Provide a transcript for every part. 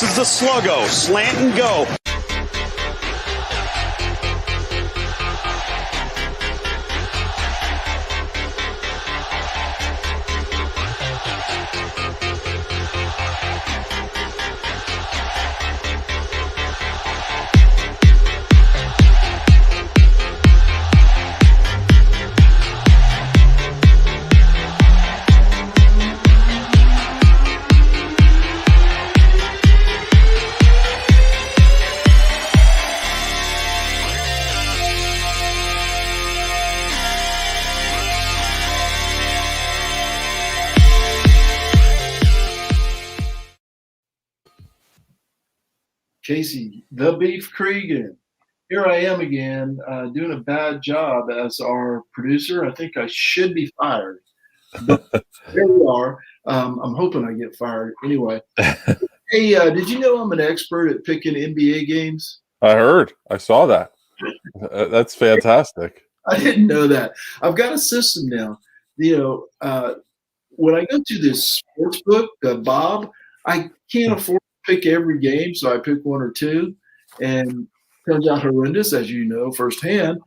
This is the sluggo, slant and go. Casey, the Beef Cregan. Here I am again, doing a bad job as our producer. I think I should be fired, but here we are. I'm hoping I get fired anyway. Hey, did you know I'm an expert at picking NBA games? I heard. I saw that. That's fantastic. I didn't know that. I've got a system now. When I go to this sports book, Bob, I can't afford to pick every game, so I pick one or two, and turns out horrendous, as you know firsthand.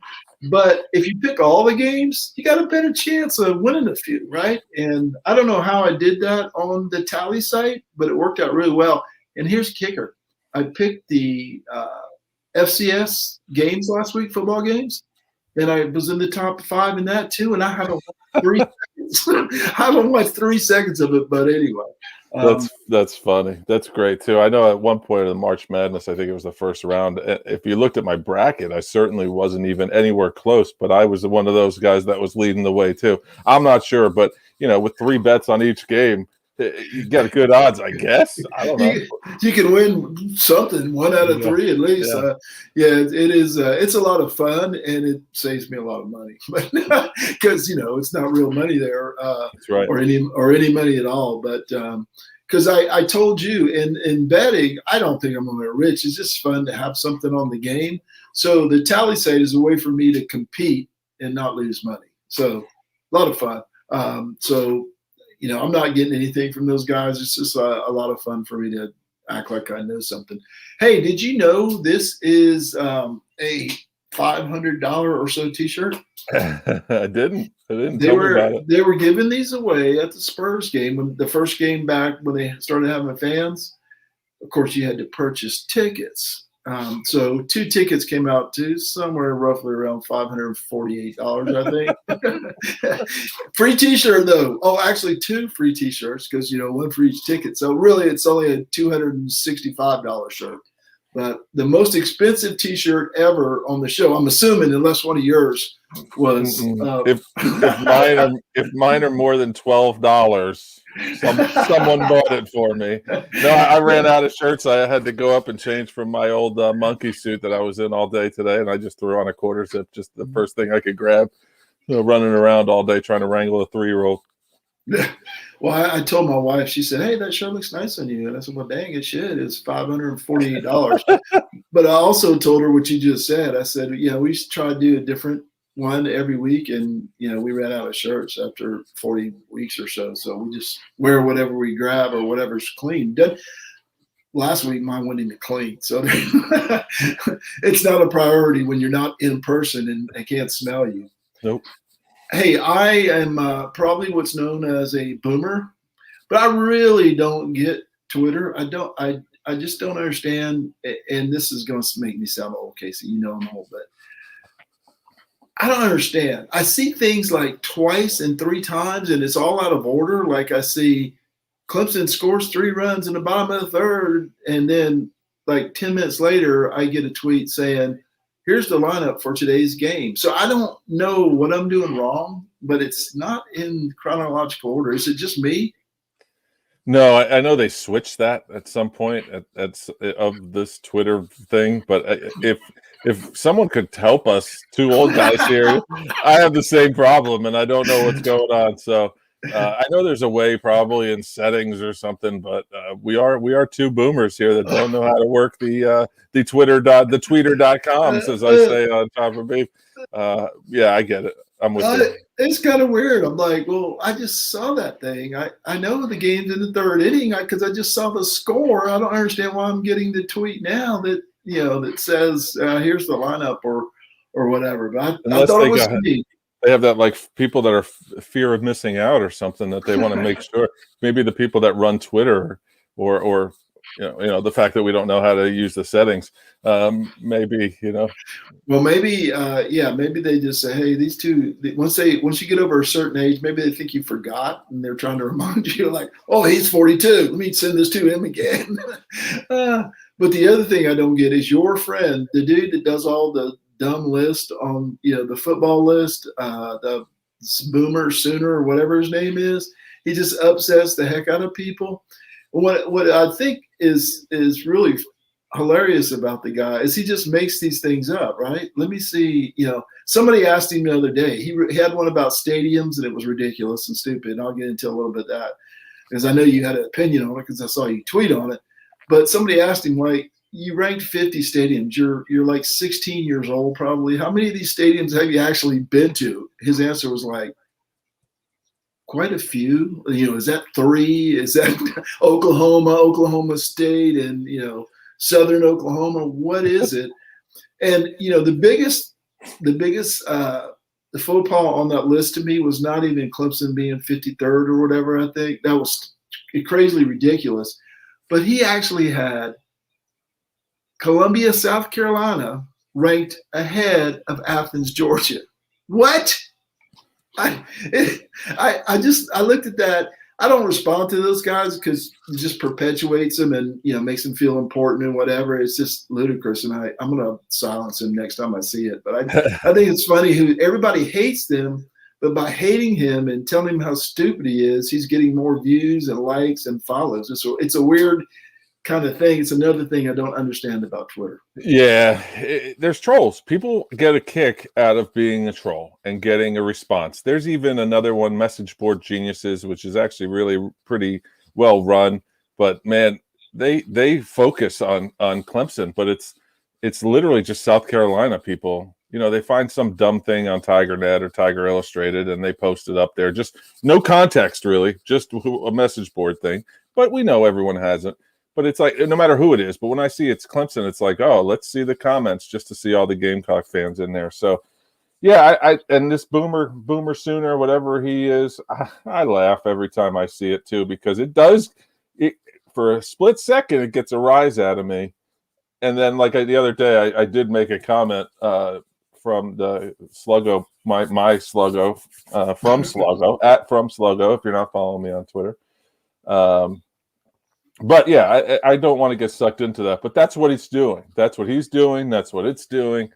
But if you pick all the games, you got a better chance of winning a few, right? And I don't know how I did that on the tally site, but it worked out really well. And here's the kicker. I picked the FCS games last week, football games, and I was in the top 5 in that too, and I had on 3 seconds. I had on like 3 seconds of it, but anyway. That's funny. That's great too. I know at one point in the March Madness, I think it was the first round. If you looked at my bracket, I certainly wasn't even anywhere close, but I was one of those guys that was leading the way too. I'm not sure, but with 3 bets on each game, you get good odds, I guess. I don't know. You can win something, 1 out of 3 at least. It is. It's a lot of fun, and it saves me a lot of money, because it's not real money there, That's right. or any money at all. But because I told you in betting, I don't think I'm going to get rich. It's just fun to have something on the game. So the tally site is a way for me to compete and not lose money. So a lot of fun. I'm not getting anything from those guys. It's just a lot of fun for me to act like I know something. Hey, did you know this is a $500 or so T-shirt? I didn't. They were giving these away at the Spurs game, when the first game back, when they started having fans. Of course, you had to purchase tickets. So 2 tickets came out to somewhere roughly around $548, I think. Free T-shirt though. Oh, actually 2 free T-shirts, because 1 for each ticket. So really, it's only a $265 shirt. But the most expensive T-shirt ever on the show, I'm assuming, unless one of yours was. If mine are more than $12, someone bought it for me. No, I ran out of shirts. I had to go up and change from my old monkey suit that I was in all day today, and I just threw on a quarter zip, just the first thing I could grab. Running around all day trying to wrangle a 3-year-old. Well, I told my wife, she said, "Hey, that shirt looks nice on you." And I said, "Well, dang, it should. It's $548. But I also told her what you just said. I said, we should try to do a different one every week. And, we ran out of shirts after 40 weeks or so. So we just wear whatever we grab or whatever's clean. Last week, mine went into clean. So it's not a priority when you're not in person and I can't smell you. Nope. Hey, I am probably what's known as a boomer, but I really don't get Twitter. I just don't understand, and this is going to make me sound old, Casey. I'm old, but I don't understand. I see things like twice and 3 times, and it's all out of order. Like I see Clemson scores 3 runs in the bottom of the 3rd, and then like 10 minutes later, I get a tweet saying, "Here's the lineup for today's game." So I don't know what I'm doing wrong, but it's not in chronological order. Is it just me? No, I know they switched that at some point of this Twitter thing, but if someone could help us, 2 old guys here, I have the same problem, and I don't know what's going on. So I know there's a way, probably in settings or something, but we are 2 boomers here that don't know how to work the tweeter.coms, as I say on Top of Beef. Yeah, I get it. I'm with you. It's kind of weird. I'm like, well, I just saw that thing. I know the game's in the third inning because I just saw the score. I don't understand why I'm getting the tweet now that that says here's the lineup or whatever. But I Unless thought it they was got neat. they have that like people that are fear of missing out or something that they want to make sure. Maybe the people that run Twitter or the fact that we don't know how to use the settings. Maybe Well, maybe maybe they just say, hey, these two once you get over a certain age, maybe they think you forgot and they're trying to remind you like, oh, he's 42. Let me send this to him again. But the other thing I don't get is your friend, the dude that does all the dumb list on the football list, the Boomer Sooner or whatever his name is. He just upsets the heck out of people. What I think is really hilarious about the guy is he just makes these things up, right? Let me see. Somebody asked him the other day. He had one about stadiums and it was ridiculous and stupid. And I'll get into a little bit of that because I know you had an opinion on it because I saw you tweet on it. But somebody asked him, like, you ranked 50 stadiums. You're like 16 years old probably. How many of these stadiums have you actually been to? His answer was like, quite a few. Is that 3? Is that Oklahoma State, and Southern Oklahoma? What is it? And the biggest the faux pas on that list to me was not even Clemson being 53rd or whatever. I think that was crazily ridiculous. But he actually had Columbia, South Carolina, ranked ahead of Athens, Georgia. What? I looked at that. I don't respond to those guys because it just perpetuates them and makes them feel important and whatever. It's just ludicrous, and I'm gonna silence him next time I see it. But I think it's funny everybody hates them, but by hating him and telling him how stupid he is, he's getting more views and likes and follows. It's a weird kind of thing. It's another thing I don't understand about Twitter. Yeah, there's trolls. People get a kick out of being a troll and getting a response. There's even another one, Message Board Geniuses, which is actually really pretty well run. But man, they focus on Clemson, but it's literally just South Carolina people. They find some dumb thing on TigerNet or Tiger Illustrated and they post it up there. Just no context, really, just a message board thing. But we know everyone has it. But it's like, no matter who it is. But when I see it's Clemson, it's like, oh, let's see the comments just to see all the Gamecock fans in there. So, yeah, I and this Boomer Sooner, whatever he is, I laugh every time I see it too because it does. For a split second, it gets a rise out of me. And then, like the other day, I did make a comment from the Sluggo, my Sluggo, from Sluggo, from Sluggo, if you're not following me on Twitter. But yeah, I don't want to get sucked into that. But that's what he's doing. That's what he's doing. That's what it's doing.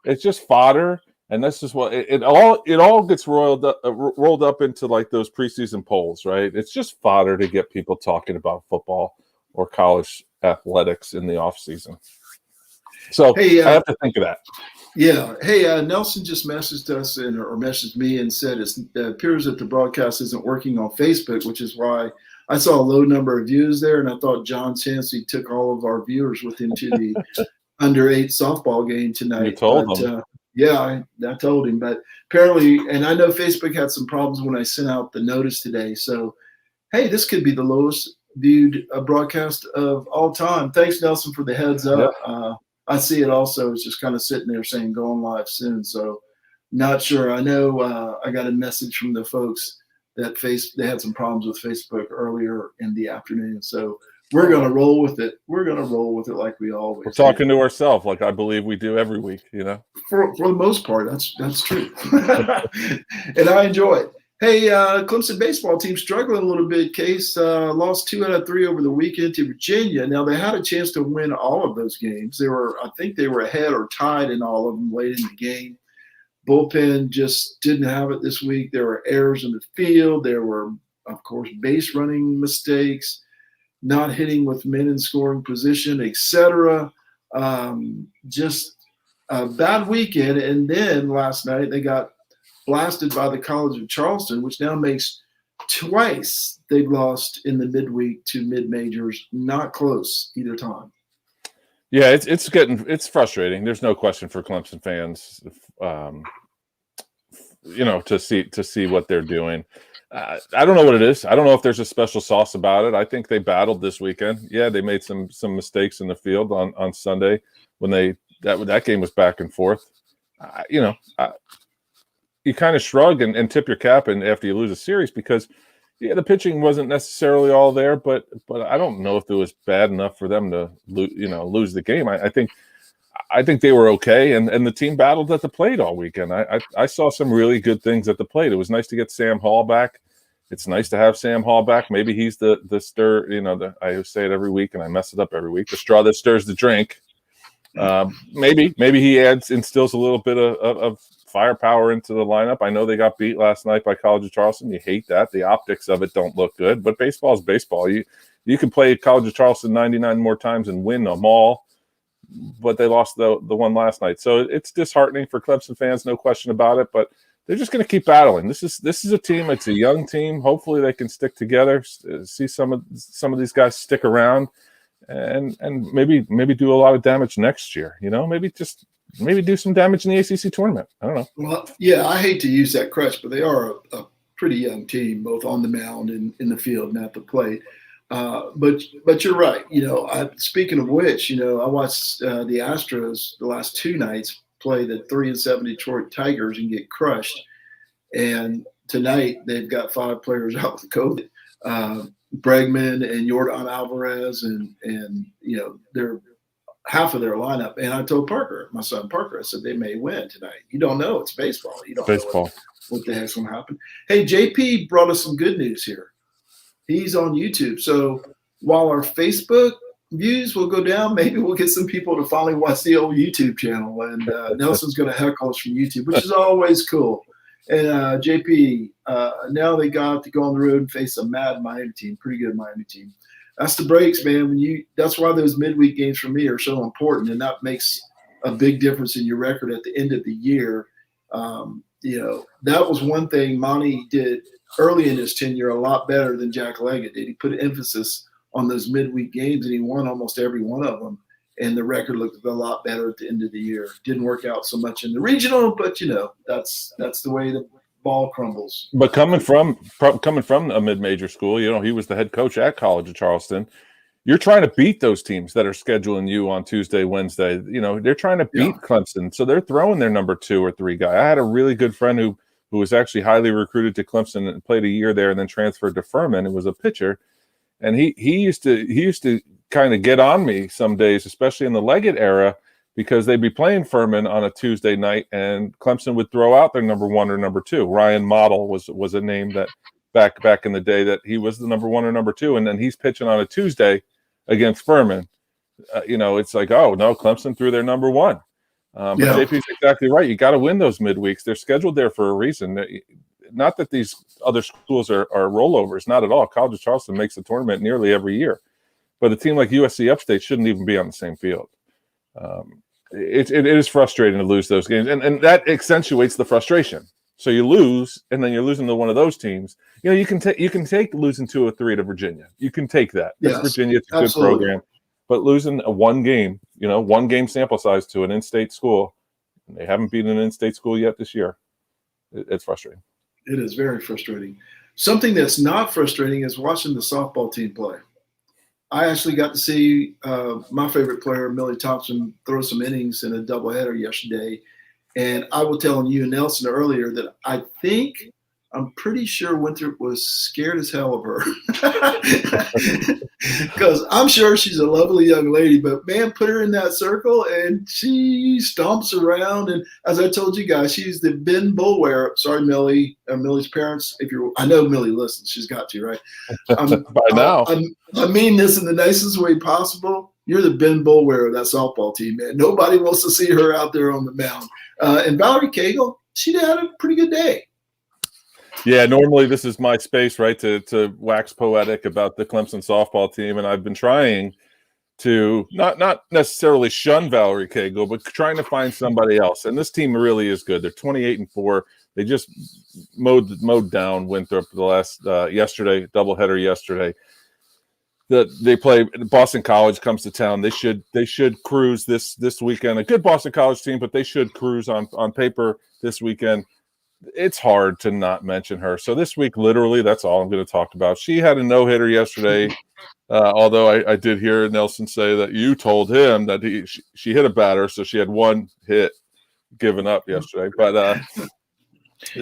It's just fodder, and this is what it all gets rolled up into like those preseason polls, right? It's just fodder to get people talking about football or college athletics in the off season. So I have to think of that. Yeah. Hey, Nelson just messaged us or messaged me and said it appears that the broadcast isn't working on Facebook, which is why I saw a low number of views there, and I thought John Chansey took all of our viewers with him to the under-8 softball game tonight. You told him. Yeah, I told him. But apparently, and I know Facebook had some problems when I sent out the notice today. So, hey, this could be the lowest viewed broadcast of all time. Thanks, Nelson, for the heads up. Yeah. I see it also. It's just kind of sitting there saying going live soon. So, not sure. I know I got a message from the folks that they had some problems with Facebook earlier in the afternoon. So we're going to roll with it. We're going to roll with it like we always We're talking to ourselves like I believe we do every week, For the most part, that's true. And I enjoy it. Hey, Clemson baseball team struggling a little bit. Case lost 2 out of 3 over the weekend to Virginia. Now, they had a chance to win all of those games. I think they were ahead or tied in all of them late in the game. Bullpen just didn't have it this week. There were errors in the field. There were, of course, base running mistakes, not hitting with men in scoring position, etc. Just a bad weekend. And then last night they got blasted by the College of Charleston, which now makes twice they've lost in the midweek to mid-majors. Not close either time. Yeah, it's frustrating. There's no question for Clemson fans. to see what they're doing. I don't know what it is. I don't know if there's a special sauce about it. I think they battled this weekend. Yeah, they made some mistakes in the field on Sunday when that game was back and forth. You kind of shrug and tip your cap and after you lose a series because the pitching wasn't necessarily all there, but I don't know if it was bad enough for them to lose the game. I think they were okay, and the team battled at the plate all weekend. I saw some really good things at the plate. It was nice to get Sam Hall back. It's nice to have Sam Hall back. Maybe he's the stir. I say it every week, and I mess it up every week. The straw that stirs the drink. Maybe he instills a little bit of firepower into the lineup. I know they got beat last night by College of Charleston. You hate that. The optics of it don't look good, but baseball is baseball. You can play College of Charleston 99 more times and win them all, but they lost the one last night. So it's disheartening for Clemson fans, no question about it, but they're just going to keep battling. This is a team. It's a young team. Hopefully they can stick together, see some of these guys stick around and maybe do a lot of damage next year. Maybe do some damage in the ACC tournament. I don't know. Well, yeah, I hate to use that crutch, but they are a pretty young team, both on the mound and in the field and at the plate. But you're right. Speaking of which, I watched the Astros the last two nights play the 3-7 Detroit Tigers and get crushed. And tonight they've got 5 players out with COVID. Bregman and Yordan Alvarez, and they're half of their lineup. And I told Parker, my son Parker, I said they may win tonight. You don't know. It's baseball. You don't know what the heck's going to happen. Hey, JP brought us some good news here. He's on YouTube. So while our Facebook views will go down, maybe we'll get some people to finally watch the old YouTube channel. And Nelson's going to heckle us from YouTube, which is always cool. And JP, now they got to go on the road and face a mad Miami team, pretty good Miami team. That's the breaks, man. That's why those midweek games for me are so important, and that makes a big difference in your record at the end of the year. That was one thing Monty did early in his tenure a lot better than Jack Leggett did. He put emphasis on those midweek games, and he won almost every one of them. And the record looked a lot better at the end of the year. Didn't work out so much in the regional, but that's the way the ball crumbles. But coming from a mid-major school, he was the head coach at College of Charleston. You're trying to beat those teams that are scheduling you on Tuesday, Wednesday. They're trying to beat Clemson, so they're throwing their number 2 or 3 guy. I had a really good friend who was actually highly recruited to Clemson and played a year there and then transferred to Furman. It was a pitcher, and he used to kind of get on me some days, especially in the Leggett era, because they'd be playing Furman on a Tuesday night and Clemson would throw out their number 1 or number 2. Ryan Model was a name that back in the day that he was the number 1 or number 2, and then he's pitching on a Tuesday against Furman. It's like, oh no, Clemson threw their number 1. But JP's exactly right. You got to win those midweeks. They're scheduled there for a reason. Not that these other schools are rollovers, not at all. College of Charleston makes the tournament nearly every year. But a team like USC Upstate shouldn't even be on the same field. It is frustrating to lose those games, and that accentuates the frustration. So you lose, and then you're losing to one of those teams. You can take losing 2 or 3 to Virginia. You can take that. Yes, Virginia. It's a good program. But losing a one game sample size to an in-state school, and they haven't beaten an in-state school yet this year. It's frustrating. It is very frustrating. Something that's not frustrating is watching the softball team play. I actually got to see my favorite player, Millie Thompson, throw some innings in a doubleheader yesterday. And I was telling you and Nelson earlier that I'm pretty sure Winthrop was scared as hell of her. Because I'm sure she's a lovely young lady, but man, put her in that circle and she stomps around. And as I told you guys, she's the Ben Bullware. Sorry, Millie, Millie's parents. I know Millie listens, she's got to, right? By now. I mean this in the nicest way possible. You're the Ben Bullware of that softball team, man. Nobody wants to see her out there on the mound. And Valerie Cagle, she had a pretty good day. Yeah, normally this is my space, right, to wax poetic about the Clemson softball team, and I've been trying to not necessarily shun Valerie Cagle, but trying to find somebody else. And this team really is good. They're 28-4. They just mowed down Winthrop the last yesterday, doubleheader yesterday. They play Boston College comes to town. They should cruise this weekend. A good Boston College team, but they should cruise on paper this weekend. it's hard to not mention her. So this week, literally, that's all I'm going to talk about. She had a no-hitter yesterday. Although I did hear Nelson say that you told him that she hit a batter, so she had one hit given up yesterday. But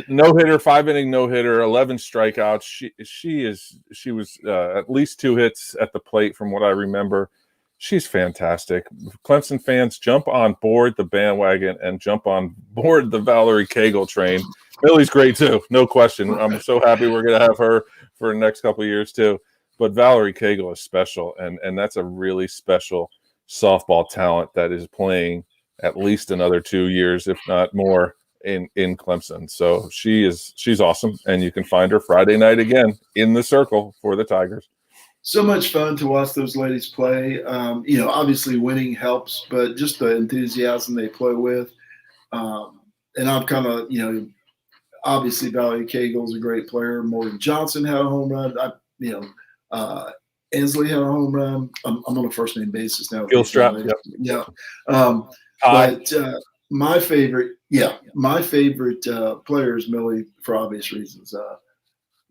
no hitter, 5-inning no hitter, 11 strikeouts. She was at least 2 hits at the plate from what I remember. She's fantastic. Clemson fans, jump on board the bandwagon and jump on board the Valerie Cagle train. Millie's great too, no question. I'm so happy we're going to have her for the next couple of years too. But Valerie Cagle is special, and that's a really special softball talent that is playing at least another 2 years, if not more, in Clemson. So she's awesome, and you can find her Friday night again in the circle for the Tigers. So much fun to watch those ladies play. Obviously winning helps, but just the enthusiasm they play with. And I'm kind of, obviously Valerie Cagle's a great player. Morgan Johnson had a home run. Ensley had a home run. I'm on a first name basis now. Gilstrap, yep. Yeah. But my favorite player is Millie for obvious reasons. A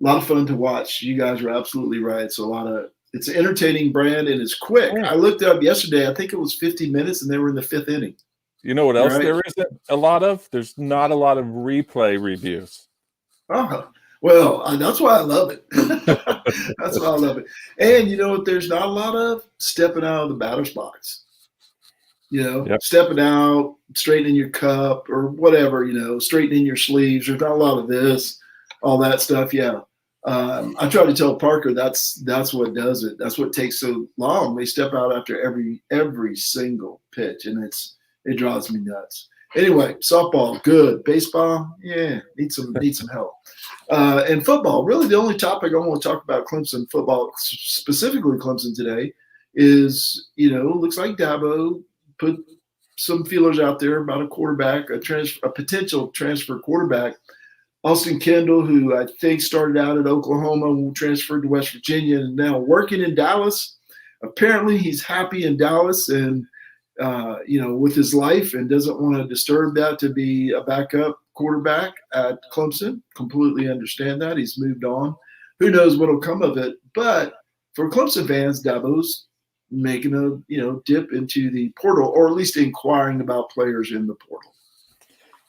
lot of fun to watch. You guys are absolutely right. It's an entertaining brand and it's quick. I looked up yesterday. I think it was 50 minutes and they were in the 5th inning. You know what else there isn't a lot of? There's not a lot of replay reviews. Well, that's why I love it. That's why I love it. And you know what there's not a lot of? Stepping out of the batter's box. Stepping out, straightening your cup or whatever, straightening your sleeves. There's not a lot of this, all that stuff. Yeah. I try to tell Parker that's what does it. That's what takes so long. They step out after every single pitch, and it drives me nuts. Anyway, softball, good. Baseball, yeah, need some help. And football, really the only topic I want to talk about Clemson football, specifically Clemson today, is, looks like Dabo put some feelers out there about a quarterback, a potential transfer quarterback. Austin Kendall, who I think started out at Oklahoma, transferred to West Virginia, and now working in Dallas. Apparently he's happy in Dallas and with his life and doesn't want to disturb that to be a backup quarterback at Clemson. Completely understand that. He's moved on. Who knows what will come of it. But for Clemson fans, Dabo's making a dip into the portal, or at least inquiring about players in the portal.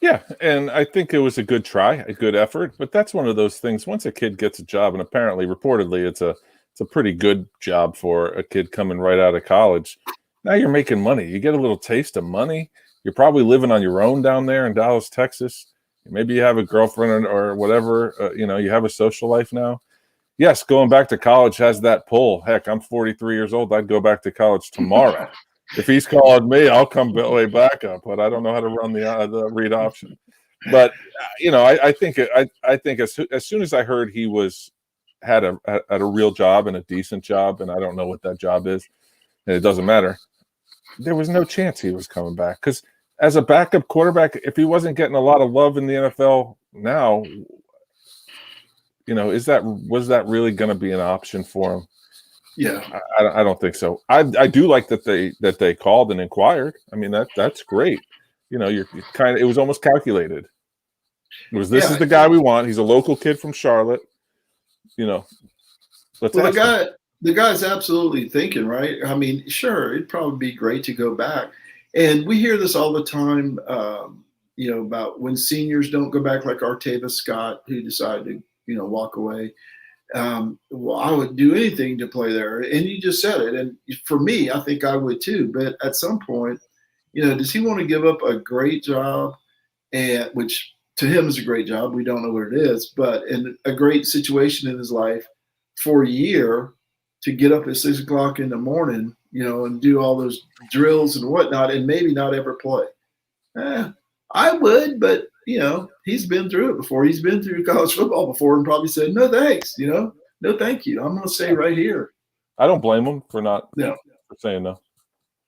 Yeah, and I think it was a good try, a good effort. But that's one of those things. Once a kid gets a job, and apparently, reportedly, it's a pretty good job for a kid coming right out of college. Now you're making money. You get a little taste of money. You're probably living on your own down there in Dallas, Texas. Maybe you have a girlfriend or whatever. You have a social life now. Yes, going back to college has that pull. Heck, I'm 43 years old. I'd go back to college tomorrow. If he's calling me, I'll come way back up. But I don't know how to run the read option. But I think as soon as I heard he had a real job and a decent job, and I don't know what that job is, and it doesn't matter. There was no chance he was coming back, because as a backup quarterback, if he wasn't getting a lot of love in the NFL now, was that really going to be an option for him? Yeah, I don't think so. I do like that they called and inquired. I mean, that's great. You're kind of, it was almost calculated. It was, this is the guy we want. He's a local kid from Charlotte. The guy's absolutely thinking, right? I mean, sure, it'd probably be great to go back. And we hear this all the time, about when seniors don't go back, like Artavis Scott, who decided to, walk away. Well, I would do anything to play there. And you just said it. And for me, I think I would too. But at some point, does he want to give up a great job, which to him is a great job? We don't know what it is, but in a great situation in his life for a year, to get up at 6 o'clock in the morning, and do all those drills and whatnot, and maybe not ever play. I would, but he's been through it before. He's been through college football before and probably said, no, thanks, no, thank you. I'm going to stay right here. I don't blame him for for saying no.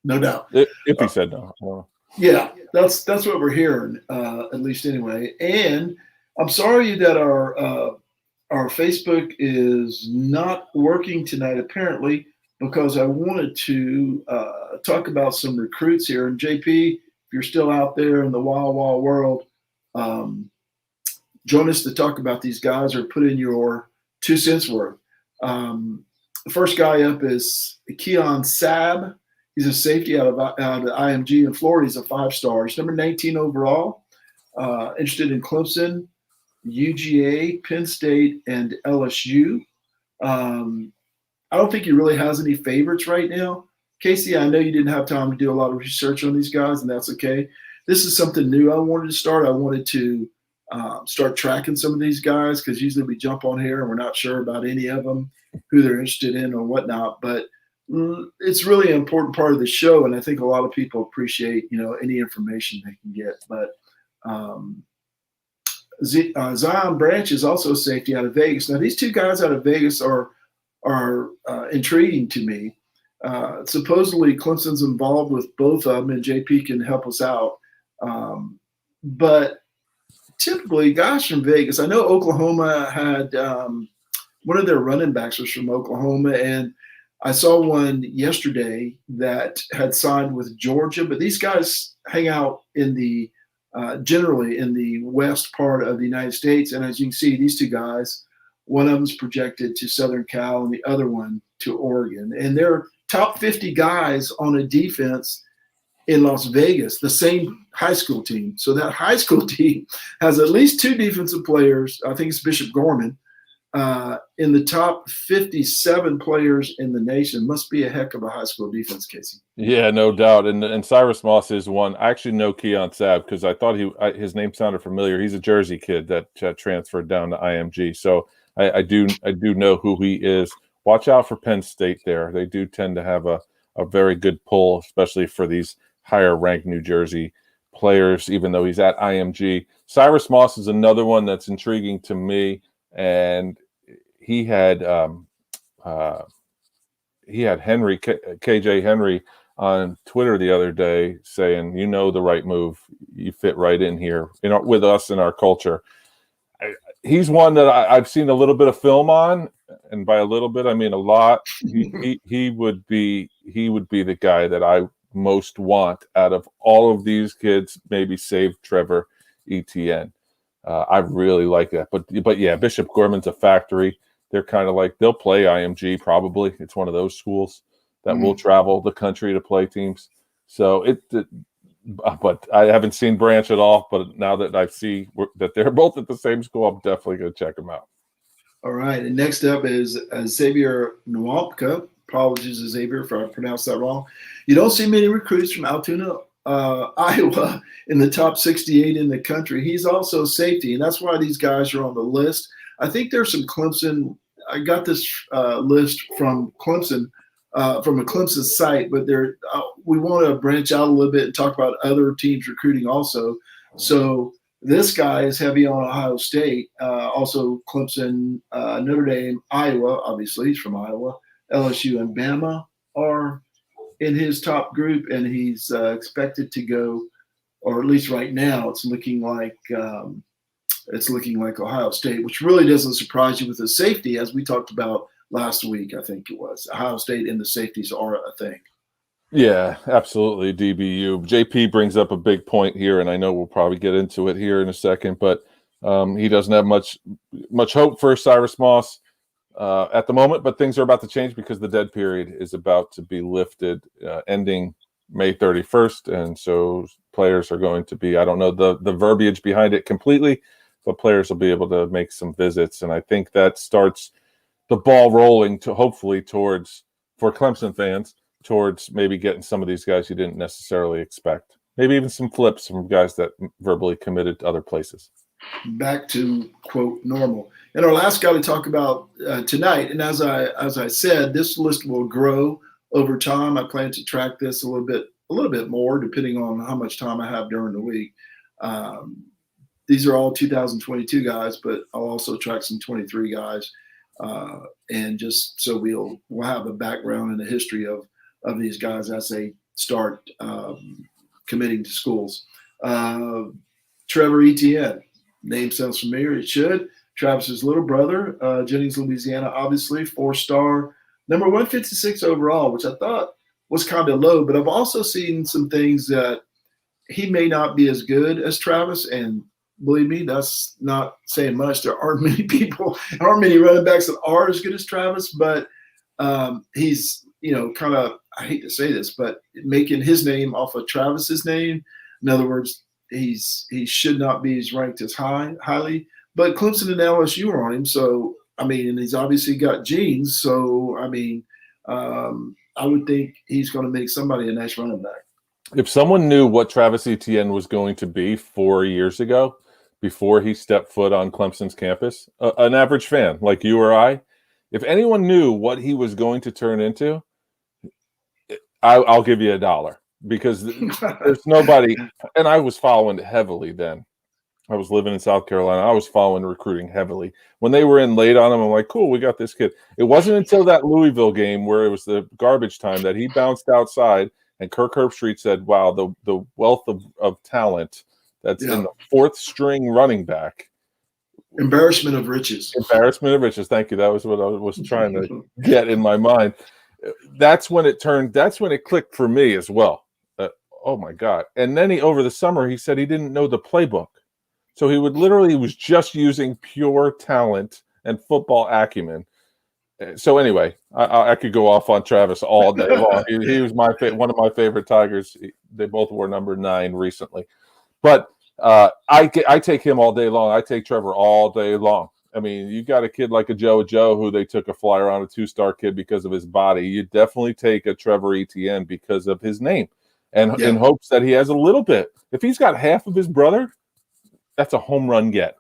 No doubt. If he said no. Yeah, that's what we're hearing, at least anyway. And I'm sorry that our Facebook is not working tonight, apparently, because I wanted to talk about some recruits here. And JP, if you're still out there in the wild, wild world, join us to talk about these guys or put in your 2 cents worth. The first guy up is Keon Sabb. He's a safety out of IMG in Florida. He's a 5-star. He's number 19 overall. Interested in Clemson, UGA, Penn State, and LSU. I don't think he really has any favorites right now. Casey, I know you didn't have time to do a lot of research on these guys, and that's okay. This is something new I wanted to start. I wanted to start tracking some of these guys because usually we jump on here and we're not sure about any of them, who they're interested in or whatnot. But it's really an important part of the show, and I think a lot of people appreciate, any information they can get. But Zion Branch is also a safety out of Vegas. Now, these 2 guys out of Vegas are intriguing to me. Supposedly, Clemson's involved with both of them, and JP can help us out. But typically, guys from Vegas, I know Oklahoma had one of their running backs was from Oklahoma, and I saw one yesterday that had signed with Georgia. But these guys hang out in the generally in the west part of the United States, and as you can see, these 2 guys, one of them's projected to Southern Cal, and the other one to Oregon, and they're top 50 guys on a defense in Las Vegas, the same high school team. So that high school team has at least 2 defensive players. I think it's Bishop Gorman in the top 57 players in the nation. Must be a heck of a high school defense, Casey. Yeah, no doubt. And Cyrus Moss is one. I actually know Keon Sabb because I thought his name sounded familiar. He's a Jersey kid that transferred down to IMG. So I do know who he is. Watch out for Penn State there. They do tend to have a very good pull, especially for these higher ranked New Jersey players, even though he's at IMG. Cyrus Moss is another one that's intriguing to me. And he had Henry, KJ Henry on Twitter the other day saying, the right move. You fit right in here, with us in our culture. He's one that I've seen a little bit of film on, and by a little bit, I mean a lot. He would be the guy that I most want out of all of these kids, maybe save Trevor Etienne. I really like that. But yeah, Bishop Gorman's a factory. They're kind of like, they'll play IMG probably. It's one of those schools that will travel the country to play teams. So but I haven't seen Branch at all. But now that I see that they're both at the same school, I'm definitely going to check them out. All right. And next up is Xavier Nwapka. Apologies, Xavier, if I pronounced that wrong. You don't see many recruits from Altoona, Iowa, in the top 68 in the country. He's also safety, and that's why these guys are on the list. I think there's some Clemson. I got this list from Clemson, from a Clemson site, but we want to branch out a little bit and talk about other teams recruiting also. So this guy is heavy on Ohio State, also Clemson, Notre Dame, Iowa. Obviously, he's from Iowa. LSU and Bama are in his top group, and he's expected to go, or at least right now, it's looking like Ohio State, which really doesn't surprise you with the safety, as we talked about last week. I think it was Ohio State and the safeties are a thing. Yeah, absolutely. DBU. JP brings up a big point here, and I know we'll probably get into it here in a second, but he doesn't have much hope for Cyrus Moss at the moment, but things are about to change because the dead period is about to be lifted, ending May 31st. And so players are going to be, I don't know the verbiage behind it completely, but players will be able to make some visits. And I think that starts the ball rolling to hopefully for Clemson fans, towards maybe getting some of these guys you didn't necessarily expect. Maybe even some flips from guys that verbally committed to other places. Back to, quote, normal. And our last guy to talk about tonight, and as I said, this list will grow over time. I plan to track this a little bit more, depending on how much time I have during the week. These are all 2022 guys, but I'll also track some 23 guys, and just so we'll have a background and a history of these guys as they start committing to schools. Trevor Etienne. Name sounds familiar. It should. Travis's little brother, Jennings, Louisiana, obviously 4-star, number 156 overall, which I thought was kind of low. But I've also seen some things that he may not be as good as Travis, and believe me, that's not saying much. There aren't many running backs that are as good as Travis, but he's, kind of, I hate to say this, but making his name off of Travis's name. In other words, he should not be ranked as highly, but Clemson and LSU are on him. So, I mean, and he's obviously got genes. So, I mean, I would think he's going to make somebody a nice running back. If someone knew what Travis Etienne was going to be 4 years ago, before he stepped foot on Clemson's campus, an average fan like you or I, if anyone knew what he was going to turn into, I'll give you $1 because there's nobody. And I was following it heavily then. I was living in South Carolina. I was following recruiting heavily. When they were in late on him, I'm like, cool, we got this kid. It wasn't until that Louisville game where it was the garbage time that he bounced outside and Kirk Herbstreit said, wow, the wealth of talent that's in the fourth string running back. Embarrassment of riches. Embarrassment of riches. Thank you. That was what I was trying to get in my mind. That's when it clicked for me as well. Oh my God. And then over the summer, he said he didn't know the playbook. So he was just using pure talent and football acumen. So anyway, I could go off on Travis all day long. He was one of my favorite Tigers. They both wore number 9 recently. But I take him all day long. I take Trevor all day long. I mean, you got a kid like a Joe who they took a flyer on, a 2-star kid because of his body. You definitely take a Trevor Etienne because of his name and in hopes that he has a little bit. If he's got half of his brother, that's a home run get.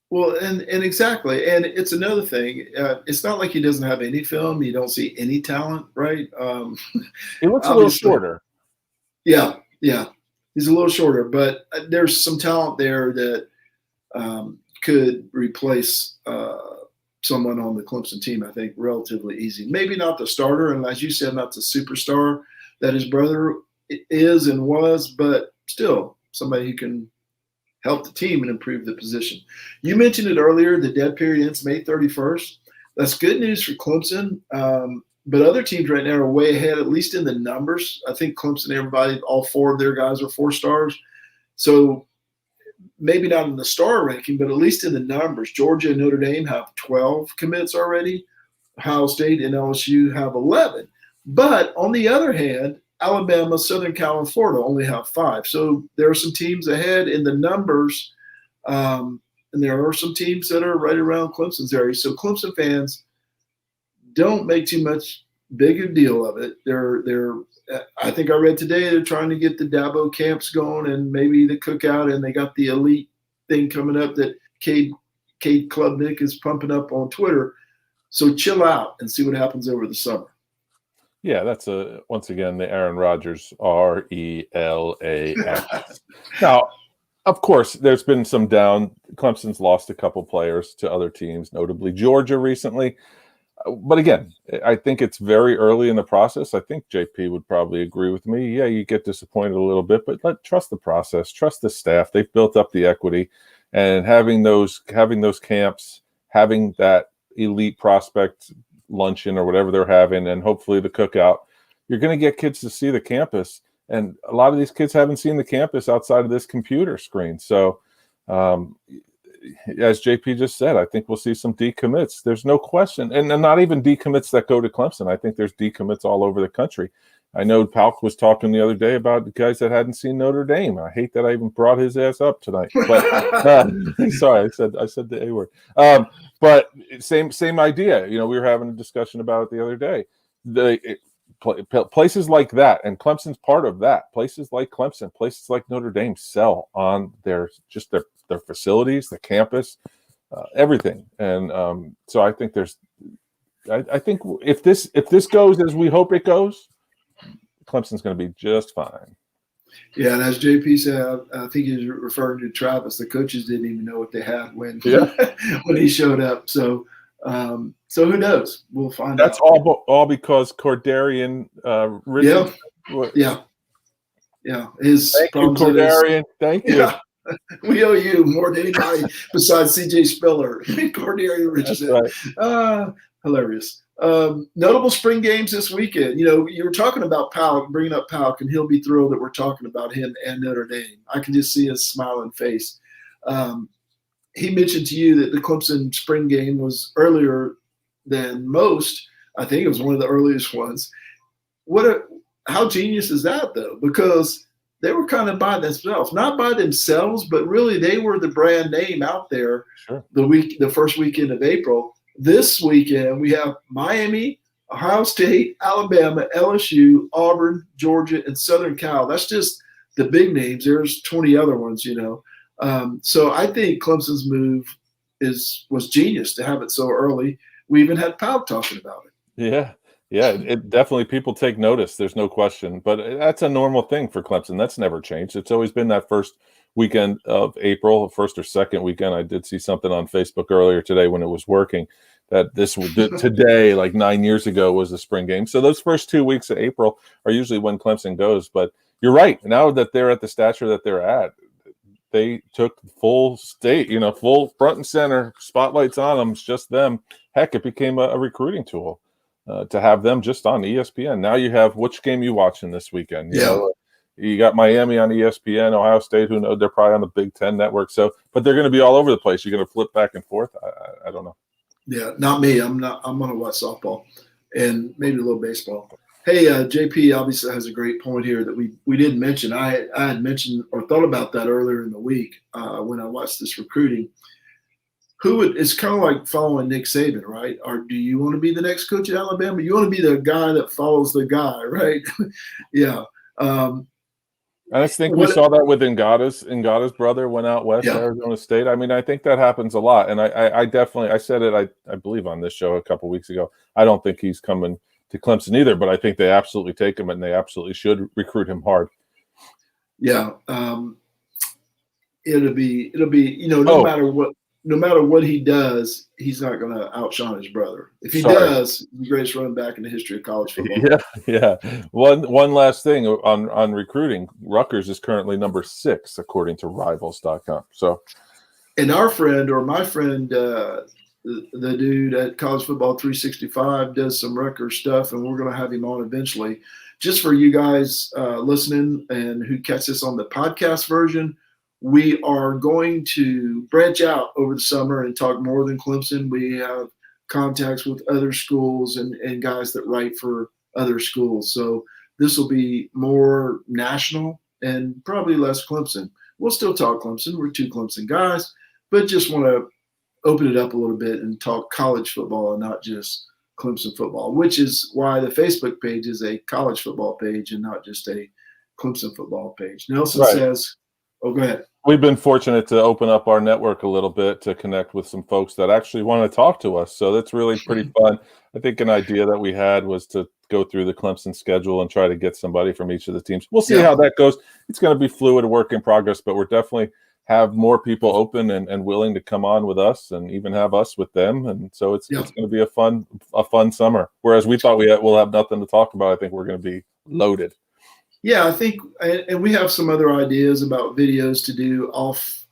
Well, and exactly. And it's another thing. It's not like he doesn't have any film. You don't see any talent, right? He looks a little shorter. Yeah. He's a little shorter, but there's some talent there that could replace someone on the Clemson team, I think, relatively easy. Maybe not the starter, and as you said, not the superstar that his brother is and was, but still somebody who can help the team and improve the position. You mentioned it earlier, the dead period ends May 31st. That's good news for Clemson, but other teams right now are way ahead, at least in the numbers. I think Clemson, all 4 of their guys are 4 stars. So maybe not in the star ranking, but at least in the numbers. Georgia and Notre Dame have 12 commits already. Ohio State and LSU have 11. But on the other hand, Alabama, Southern Cal, and Florida only have 5. So there are some teams ahead in the numbers, and there are some teams that are right around Clemson's area. So Clemson fans, don't make too much big a deal of it. They're I think I read today they're trying to get the Dabo camps going and maybe the cookout, and they got the elite thing coming up that Cade Klubnik is pumping up on Twitter. So chill out and see what happens over the summer. Yeah, that's once again the Aaron Rodgers RELAX. Now, of course, there's been some down. Clemson's lost a couple players to other teams, notably Georgia recently. But again, I think it's very early in the process. I think JP would probably agree with me. Yeah, you get disappointed a little bit, but trust the process, trust the staff. They've built up the equity, and having those camps, having that elite prospect luncheon or whatever they're having, and hopefully the cookout, you're going to get kids to see the campus. And a lot of these kids haven't seen the campus outside of this computer screen. So, as JP just said, I think we'll see some decommits. There's no question. And not even decommits that go to Clemson. I think there's decommits all over the country. I know Palk was talking the other day about the guys that hadn't seen Notre Dame. I hate that I even brought his ass up tonight. But sorry, I said the A word. But same idea. We were having a discussion about it the other day. Places like that, and Clemson's part of that. Places like Clemson, places like Notre Dame sell on their facilities, the campus, everything. And so I think I think if this goes as we hope it goes, Clemson's going to be just fine. Yeah, and as JP said, I think he's referring to Travis. The coaches didn't even know what they had when he showed up. So who knows? We'll find out. That's all because Cordarian. Yeah. His Thank you, Cordarian. Thank you. Yeah. We owe you more than anybody besides CJ Spiller. Cordarian Richardson. Right. Hilarious. Notable spring games this weekend. You were talking about Palk, bringing up Palk, and he'll be thrilled that we're talking about him and Notre Dame. I can just see his smiling face. He mentioned to you that the Clemson spring game was earlier than most. I think it was one of the earliest ones. How genius is that, though? Because they were kind of by themselves, not by themselves, but really they were the brand name out there. Sure. The first weekend of April. This weekend we have Miami, Ohio State, Alabama, LSU, Auburn, Georgia, and Southern Cal. That's just the big names. There's 20 other ones, So I think Clemson's move was genius to have it so early. We even had Powell talking about it. Yeah. Yeah, it definitely, people take notice. There's no question, but that's a normal thing for Clemson. That's never changed. It's always been that first weekend of April, first or second weekend. I did see something on Facebook earlier today when it was working that today, like 9 years ago, was the spring game. So those first 2 weeks of April are usually when Clemson goes. But you're right. Now that they're at the stature that they're at, they took full state, full front and center, spotlights on them. It's just them. Heck, it became a recruiting tool. To have them just on ESPN. Now you have, which game you watching this weekend? You got Miami on ESPN, Ohio State, who knows, they're probably on the Big Ten network. So, but they're going to be all over the place. You're going to flip back and forth. I don't know. Yeah, not me. I'm going to watch softball and maybe a little baseball. Hey, JP obviously has a great point here that we didn't mention. I had mentioned or thought about that earlier in the week when I watched this recruiting. It's kind of like following Nick Saban, right? Or do you want to be the next coach at Alabama? You want to be the guy that follows the guy, right? Yeah. I think we saw that with Ngata's brother went out west to Arizona State. I mean, I think that happens a lot. And I definitely, I said it, I believe on this show a couple weeks ago, I don't think he's coming to Clemson either, but I think they absolutely take him and they absolutely should recruit him hard. Yeah. It'll be, no matter what he does, he's not going to outshine his brother. If he does, he's the greatest running back in the history of college football. Yeah. One last thing on recruiting. Rutgers is currently number 6 according to Rivals.com. So, and my friend, the dude at College Football 365 does some Rutgers stuff, and we're going to have him on eventually. Just for you guys listening and who catch this on the podcast version. We are going to branch out over the summer and talk more than Clemson. We have contacts with other schools and guys that write for other schools. So this will be more national and probably less Clemson. We'll still talk Clemson. We're 2 Clemson guys, but just want to open it up a little bit and talk college football and not just Clemson football, which is why the Facebook page is a college football page and not just a Clemson football page. Nelson says, go ahead. We've been fortunate to open up our network a little bit to connect with some folks that actually want to talk to us. So that's really pretty fun. I think an idea that we had was to go through the Clemson schedule and try to get somebody from each of the teams. We'll see how that goes. It's going to be fluid, a work in progress, but we're definitely have more people open and willing to come on with us and even have us with them. And so it's going to be a fun summer. Whereas we thought we'll have nothing to talk about. I think we're going to be loaded. Yeah, I think, and we have some other ideas about videos to do off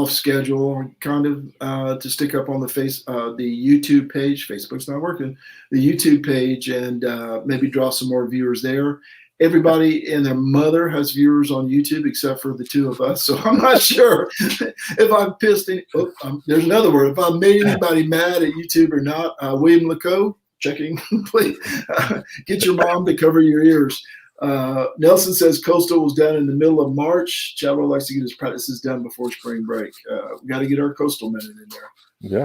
schedule, kind of to stick up on the YouTube page. Facebook's not working. The YouTube page, and maybe draw some more viewers there. Everybody and their mother has viewers on YouTube except for the 2 of us. So I'm not sure if I'm pissed. There's another word. If I made anybody mad at YouTube or not. William Lacoe. Checking, please. Get your mom to cover your ears. Nelson says Coastal was done in the middle of March. Chavo likes to get his practices done before spring break. We got to get our Coastal minute in there.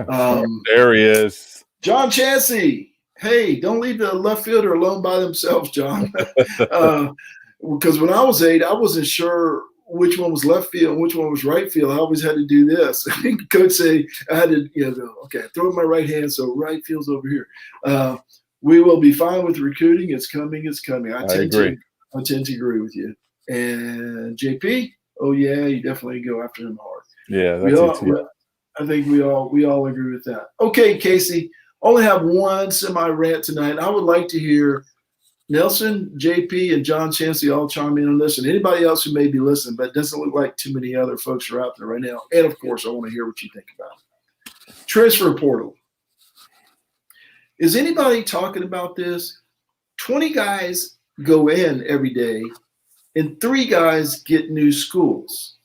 Yeah, there he is. John Chansey. Hey, don't leave the left fielder alone by themselves, John. Because when I was 8, I wasn't sure which one was left field and which one was right field. I always had to do this. Coach say I had to, go, okay, throw in my right hand, so right field's over here. We will be fine with recruiting. It's coming. I tend to agree with you. And JP, you definitely go after him hard. Yeah, that's I think we all agree with that. Okay, Casey, only have one semi-rant tonight. I would like to hear Nelson, JP, and John Chansey all chime in on this, and anybody else who may be listening, but it doesn't look like too many other folks are out there right now. And, of course, I want to hear what you think about it. Transfer portal. Is anybody talking about this? 20 guys go in every day, and 3 guys get new schools.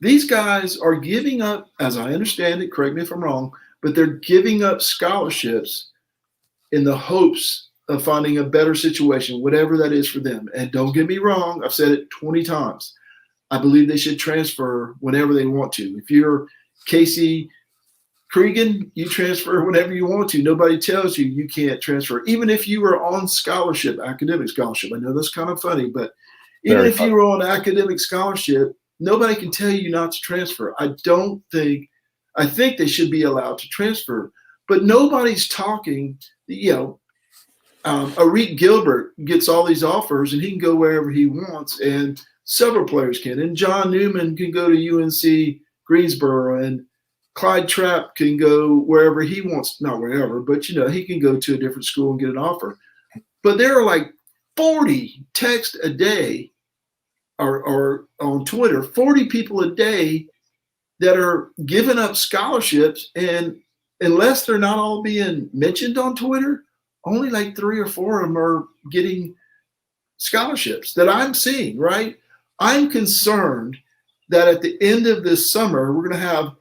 These guys are giving up, as I understand it, correct me if I'm wrong, but they're giving up scholarships in the hopes of finding a better situation, whatever that is for them. And don't get me wrong, I've said it 20 times. I believe they should transfer whenever they want to. If you're Casey Cregan, you transfer whenever you want to. Nobody tells you you can't transfer. Even if you were on scholarship, academic scholarship. I know that's kind of funny, but even if you were on academic scholarship, nobody can tell you not to transfer. I think they should be allowed to transfer, but nobody's talking, Arik Gilbert gets all these offers and he can go wherever he wants, and several players can. And John Newman can go to UNC Greensboro, and Clyde Trapp can go wherever he wants, not wherever, but he can go to a different school and get an offer. But there are like 40 texts a day or on Twitter, 40 people a day that are giving up scholarships, and unless they're not all being mentioned on Twitter, only like 3 or 4 of them are getting scholarships that I'm seeing, right? I'm concerned that at the end of this summer, we're going to have,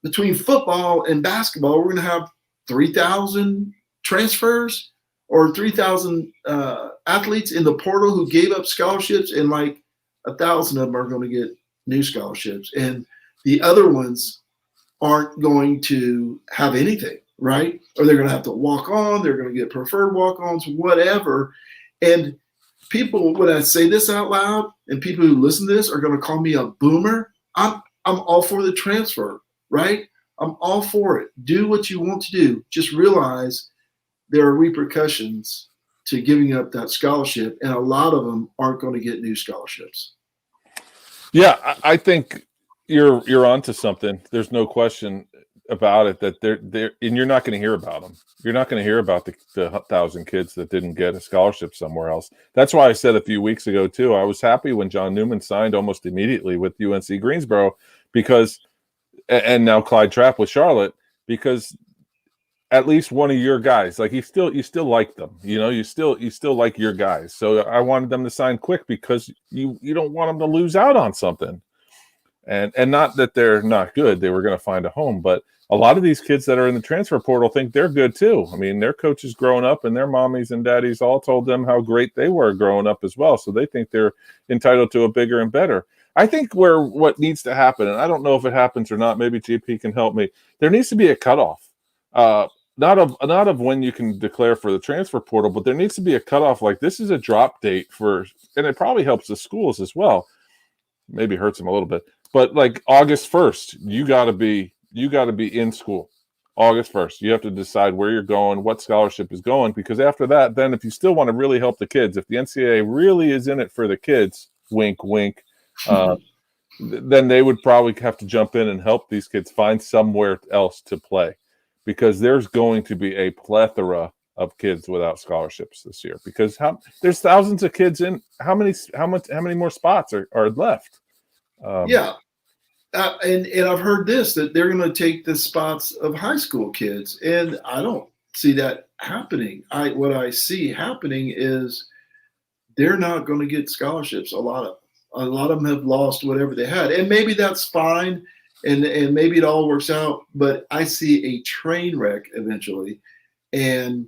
between football and basketball, we're going to have 3,000 transfers or 3,000 athletes in the portal who gave up scholarships, and like 1,000 of them are going to get new scholarships. And the other ones aren't going to have anything, right? Or they're going to have to walk on, they're going to get preferred walk-ons, whatever. And people, when I say this out loud, and people who listen to this are going to call me a boomer, I'm all for the transfer, right? I'm all for it. Do what you want to do. Just realize there are repercussions to giving up that scholarship, and a lot of them aren't going to get new scholarships. Yeah, I think you're onto something. There's no question about it that they're and you're not going to hear about them. You're not going to hear about the 1,000 kids that didn't get a scholarship somewhere else. That's why I said a few weeks ago too, I was happy when John Newman signed almost immediately with UNC Greensboro, because, and now Clyde Trapp with Charlotte, because at least one of your guys, like you still like them, you still like your guys. So I wanted them to sign quick because you don't want them to lose out on something. And not that they're not good, they were going to find a home, but a lot of these kids that are in the transfer portal think they're good too. I mean, their coaches growing up and their mommies and daddies all told them how great they were growing up as well. So they think they're entitled to a bigger and better. I think what needs to happen, and I don't know if it happens or not, maybe GP can help me, there needs to be a cutoff. Not of when you can declare for the transfer portal, but there needs to be a cutoff. Like, this is a drop date for, and it probably helps the schools as well. Maybe hurts them a little bit, but like August 1st, you got to be in school. August 1st, you have to decide where you're going, what scholarship is going, because after that, then if you still want to really help the kids, if the NCAA really is in it for the kids, wink, wink, then they would probably have to jump in and help these kids find somewhere else to play, because there's going to be a plethora of kids without scholarships this year, because there's thousands of kids in. How many more spots are left? And I've heard that they're going to take the spots of high school kids, and I don't see that happening. What I see happening is they're not going to get scholarships. A lot of them have lost whatever they had, and maybe that's fine, and maybe it all works out. But I see a train wreck eventually, and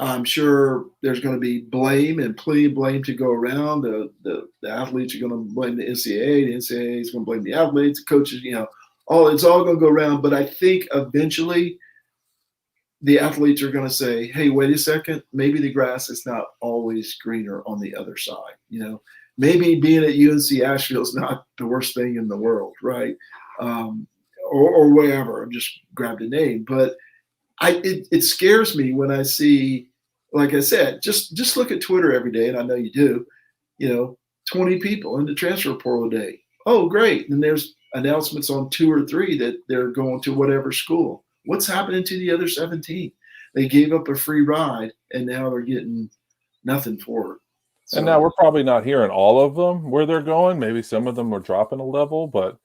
I'm sure there's going to be blame and plenty of blame to go around. The athletes are going to blame the NCAA. The NCAA is going to blame the athletes, the coaches. It's all going to go around. But I think eventually the athletes are going to say, "Hey, wait a second. Maybe the grass is not always greener on the other side." Maybe being at UNC Asheville is not the worst thing in the world, right? Or wherever. I just grabbed a name, but it scares me when I see, like I said, just look at Twitter every day, and I know you do, 20 people in the transfer portal a day. Oh, great. And there's announcements on 2 or 3 that they're going to whatever school. What's happening to the other 17? They gave up a free ride, and now they're getting nothing for it. So, and now we're probably not hearing all of them where they're going. Maybe some of them are dropping a level, but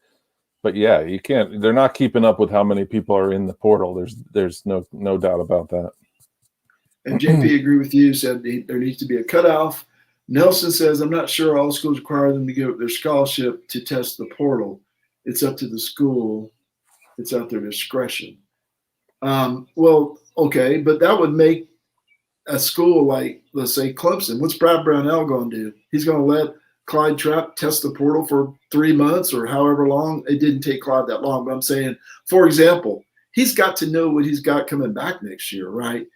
yeah, you can't. They're not keeping up with how many people are in the portal. There's no doubt about that. And JP agree with you. Said there needs to be a cutoff. Nelson says, I'm not sure all schools require them to give up their scholarship to test the portal. It's up to the school. It's at their discretion. Well, okay, but that would make a school like, let's say, Clemson. What's Brad Brownell going to do? He's going to let Clyde Trapp test the portal for 3 months or however long. It didn't take Clyde that long, but I'm saying, for example, he's got to know what he's got coming back next year, right?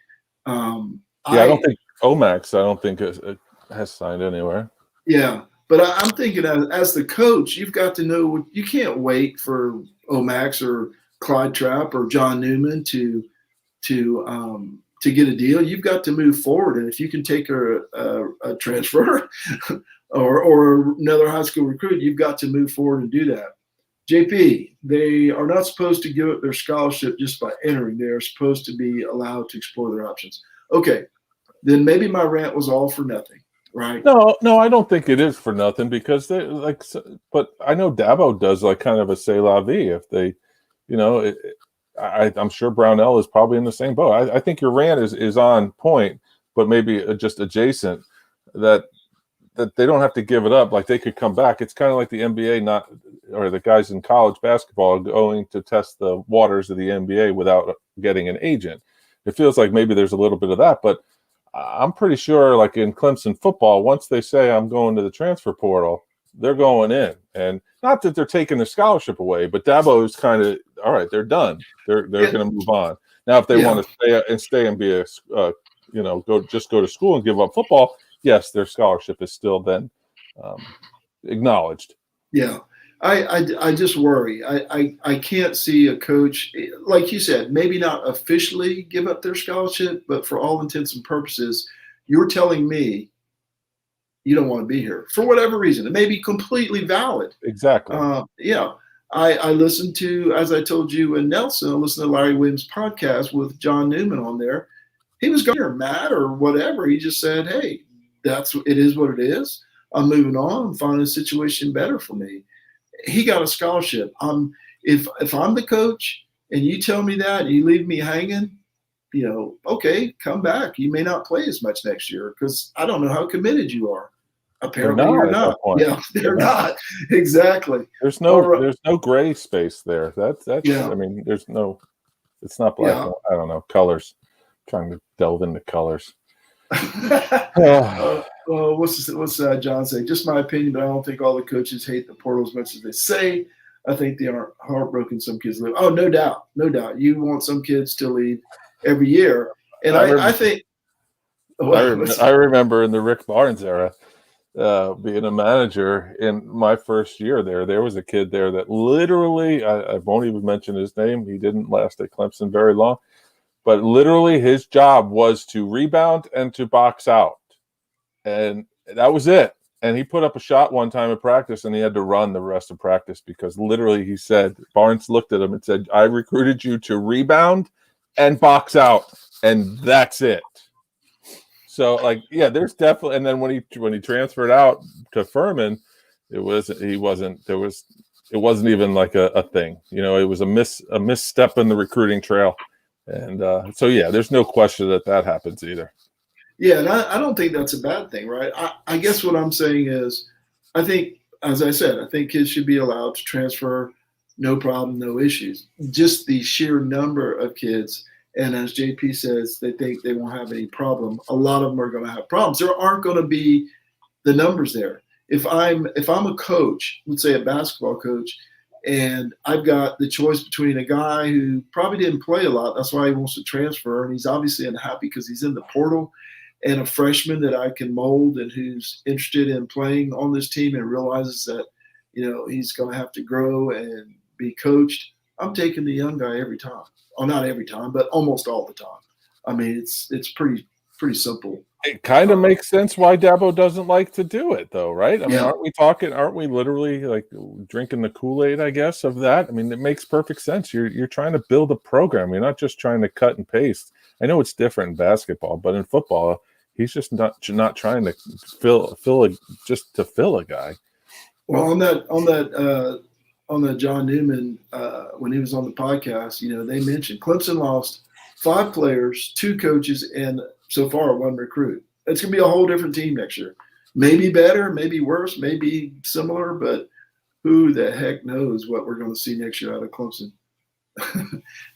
I don't think Omax, has signed anywhere. Yeah, but I'm thinking as the coach, you've got to know you can't wait for Omax or Clyde Trapp or John Newman to get a deal. You've got to move forward, and if you can take a transfer or another high school recruit, you've got to move forward and do that. JP, they are not supposed to give up their scholarship just by entering. They are supposed to be allowed to explore their options. Okay, then maybe my rant was all for nothing, right? No, I don't think it is for nothing because they like. But I know Dabo does like kind of a c'est la vie if they, I'm sure Brownell is probably in the same boat. I think your rant is on point, but maybe just adjacent that they don't have to give it up. Like they could come back. It's kind of like the NBA, or the guys in college basketball going to test the waters of the NBA without getting an agent. It feels like maybe there's a little bit of that, but I'm pretty sure like in Clemson football, once they say I'm going to the transfer portal, they're going in. And not that they're taking their scholarship away, but Dabo's kind of, all right, they're done. They're going to move on. Now, if they want to stay and be go to school and give up football, yes, their scholarship is still then acknowledged. Yeah. I just worry. I can't see a coach, like you said, maybe not officially give up their scholarship, but for all intents and purposes, you're telling me you don't want to be here for whatever reason. It may be completely valid. Exactly. I listened to, as I told you in Nelson, I listened to Larry Williams' podcast with John Newman on there. He was going or mad or whatever. He just said, hey, it is what it is. I'm moving on. I'm finding a situation better for me. He got a scholarship. If I'm the coach and you tell me that and you leave me hanging, okay, come back. You may not play as much next year because I don't know how committed you are. Apparently you're not. Yeah, they're not. Exactly. There's no gray space there. That's I mean, it's not black. Yeah. I don't know, colors. I'm trying to delve into colors. What's John say? Just my opinion, but I don't think all the coaches hate the portal as much as they say. I think they are heartbroken some kids leave. Oh, no doubt. You want some kids to leave every year. And I think I remember in the Rick Barnes era, being a manager in my first year there was a kid there that literally, I won't even mention his name. He didn't last at Clemson very long, but literally his job was to rebound and to box out. And that was it. And he put up a shot one time at practice and he had to run the rest of practice because literally he said, Barnes looked at him and said, I recruited you to rebound and box out. And that's it. So there's definitely, and then when he transferred out to Furman, it wasn't even like a thing, it was a misstep in the recruiting trail. And there's no question that happens either. Yeah, and I don't think that's a bad thing, right? I guess what I'm saying is, I think, as I said, I think kids should be allowed to transfer, no problem, no issues. Just the sheer number of kids, and as JP says, they think they won't have any problem. A lot of them are going to have problems. There aren't going to be the numbers there. If I'm a coach, let's say a basketball coach, and I've got the choice between a guy who probably didn't play a lot, that's why he wants to transfer, and he's obviously unhappy because he's in the portal, and a freshman that I can mold and who's interested in playing on this team and realizes that, he's going to have to grow and be coached, I'm taking the young guy every time. Well, not every time, but almost all the time. I mean, it's pretty simple. It kind of makes sense why Dabo doesn't like to do it, though, right? I mean, aren't we literally like drinking the Kool-Aid, I guess, of that? I mean, it makes perfect sense. You're trying to build a program. You're not just trying to cut and paste. I know it's different in basketball, but in football, he's just not trying to fill a guy. Well, on the John Newman, when he was on the podcast, they mentioned Clemson lost 5 players, 2 coaches, and so far 1 recruit. It's going to be a whole different team next year. Maybe better, maybe worse, maybe similar, but who the heck knows what we're going to see next year out of Clemson.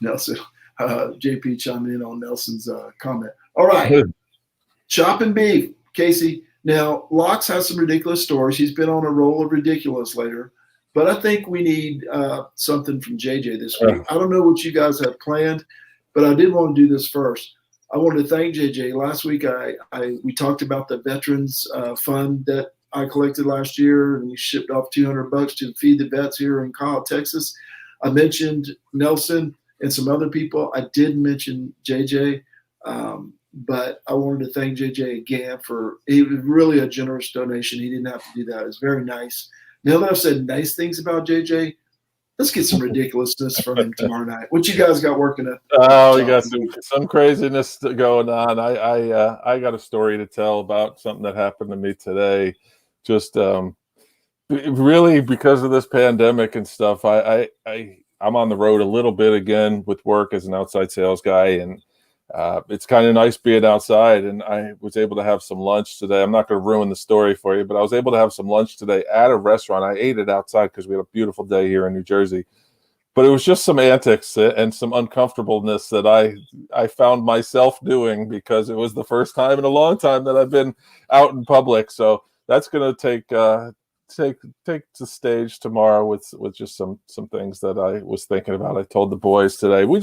Nelson, JP chimed in on Nelson's comment. All right. Chopping beef, Casey. Now, Locks has some ridiculous stories. He's been on a roll of ridiculous later. But I think we need something from JJ this week. I don't know what you guys have planned, but I did want to do this first. I wanted to thank JJ. Last week, we talked about the Veterans Fund that I collected last year, and we shipped off $200 to feed the vets here in Kyle, Texas. I mentioned Nelson and some other people. I did mention JJ, but I wanted to thank JJ again for – it was really a generous donation. He didn't have to do that. It was very nice. Now that I've said nice things about JJ, let's get some ridiculousness from him tomorrow night. What you guys got working at? Oh, we got some craziness going on. I got a story to tell about something that happened to me today. Just really because of this pandemic and stuff. I'm on the road a little bit again with work as an outside sales guy, and it's kind of nice being outside, and I was able to have some lunch today. I'm not going to ruin the story for you, but I was able to have some lunch today at a restaurant. I ate it outside because we had a beautiful day here in New Jersey, but it was just some antics and some uncomfortableness that I found myself doing because it was the first time in a long time that I've been out in public. So that's going to take the stage tomorrow with just some things that I was thinking about. I told the boys today. We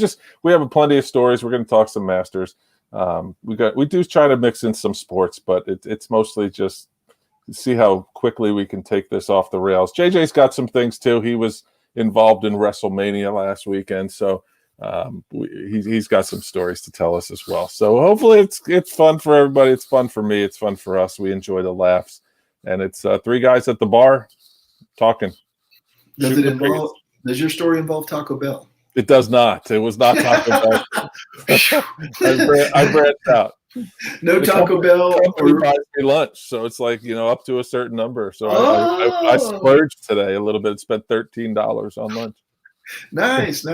have plenty of stories. We're going to talk some Masters. We do try to mix in some sports, but it's mostly just see how quickly we can take this off the rails. JJ's got some things too. He was involved in WrestleMania last weekend, so he's got some stories to tell us as well. So hopefully it's fun for everybody. It's fun for me. It's fun for us. We enjoy the laughs. And it's three guys at the bar talking. Does your story involve Taco Bell? It does not. It was not Taco Bell. I branched out. No Taco Bell. Company buys me lunch, so it's like up to a certain number. So I splurged today a little bit. Spent $13 on lunch. Nice.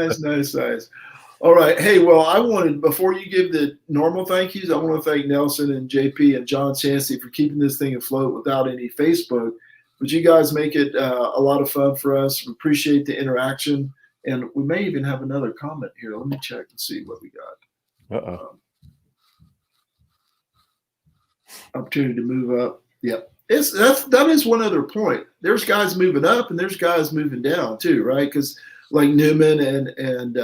All right. Hey, well, before you give the normal thank yous, I want to thank Nelson and JP and John Chancey for keeping this thing afloat without any Facebook. But you guys make it a lot of fun for us. We appreciate the interaction. And we may even have another comment here. Let me check and see what we got. Opportunity to move up. Yep. That is one other point. There's guys moving up and there's guys moving down too, right? Because like Newman and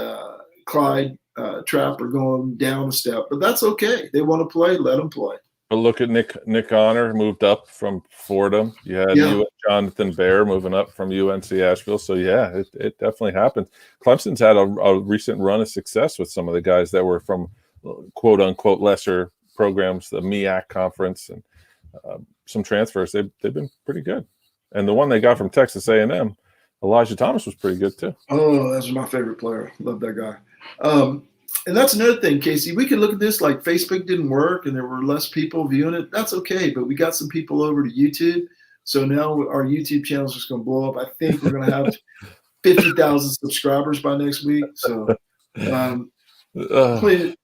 Clyde Trapp are going down a step, but that's okay. They want to play, let them play. But look at Nick Honor moved up from Fordham. You had Jonathan Bear moving up from UNC Asheville. So yeah, it definitely happens. Clemson's had a recent run of success with some of the guys that were from quote unquote lesser programs, the MEAC conference, and some transfers. They've been pretty good. And the one they got from Texas A&M, Elijah Thomas, was pretty good too. Oh, that's my favorite player. Love that guy. And that's another thing, Casey. We can look at this like Facebook didn't work and there were less people viewing it. That's okay, but we got some people over to YouTube. So now our YouTube channel is just going to blow up. I think we're going to have 50,000 subscribers by next week. So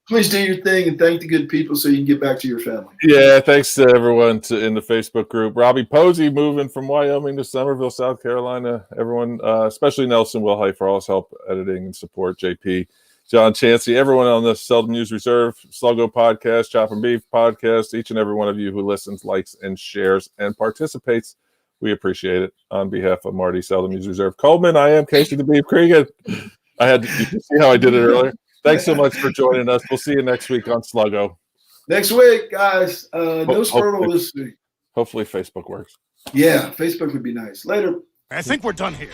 please do your thing and thank the good people so you can get back to your family. Yeah, thanks to everyone in the Facebook group. Robbie Posey moving from Wyoming to Somerville, South Carolina. Everyone, especially Nelson Wilhite for all his help editing and support. JP, John Chancey, everyone on the Seldom Used Reserve, Sluggo Podcast, Chop and Beef Podcast, each and every one of you who listens, likes, and shares and participates. We appreciate it. On behalf of Marty, Seldom Used Reserve Coleman, I am Casey the Beef Cregan. You see how I did it earlier? Thanks so much for joining us. We'll see you next week on Sluggo. Next week, guys. No Squirtle this week. Hopefully Facebook works. Yeah, Facebook would be nice. Later. I think we're done here.